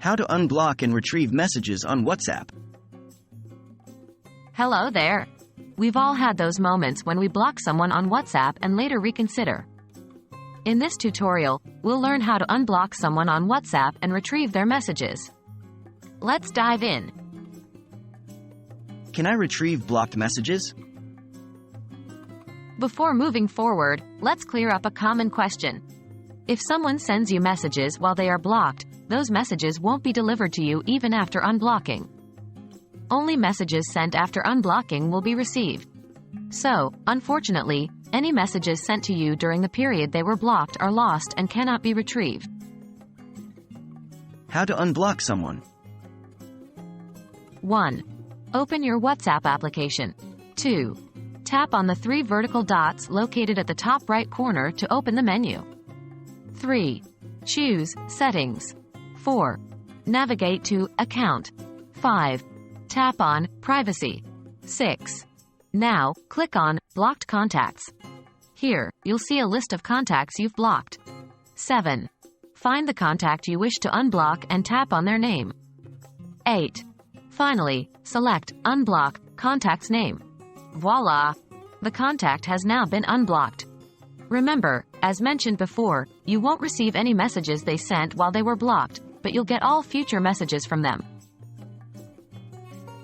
How to unblock and retrieve messages on WhatsApp. Hello there. We've all had those moments when we block someone on WhatsApp and later reconsider. In this tutorial, we'll learn how to unblock someone on WhatsApp and retrieve their messages. Let's dive in. Can I retrieve blocked messages? Before moving forward, let's clear up a common question. If someone sends you messages while they are blocked, those messages won't be delivered to you even after unblocking. Only messages sent after unblocking will be received. So, unfortunately, any messages sent to you during the period they were blocked are lost and cannot be retrieved. How to unblock someone. 1. Open your WhatsApp application. 2. Tap on the 3 vertical dots located at the top right corner to open the menu. 3. Choose Settings. 4. Navigate to Account. 5. Tap on Privacy. 6. Now, click on Blocked Contacts. Here, you'll see a list of contacts you've blocked. 7. Find the contact you wish to unblock and tap on their name. 8. Finally, select Unblock Contact's name. Voila! The contact has now been unblocked. Remember, as mentioned before, you won't receive any messages they sent while they were blocked, but you'll get all future messages from them.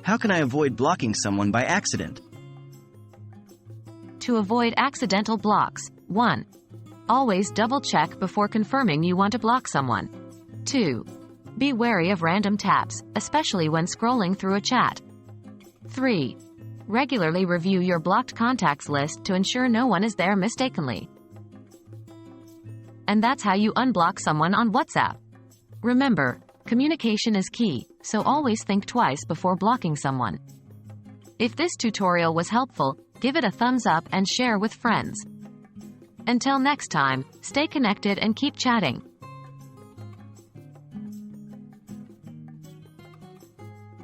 How can I avoid blocking someone by accident? To avoid accidental blocks, 1. Always double-check before confirming you want to block someone. 2. Be wary of random taps, especially when scrolling through a chat. 3. Regularly review your blocked contacts list to ensure no one is there mistakenly. And that's how you unblock someone on WhatsApp. Remember, communication is key, so always think twice before blocking someone. If this tutorial was helpful, give it a thumbs up and share with friends. Until next time, stay connected and keep chatting.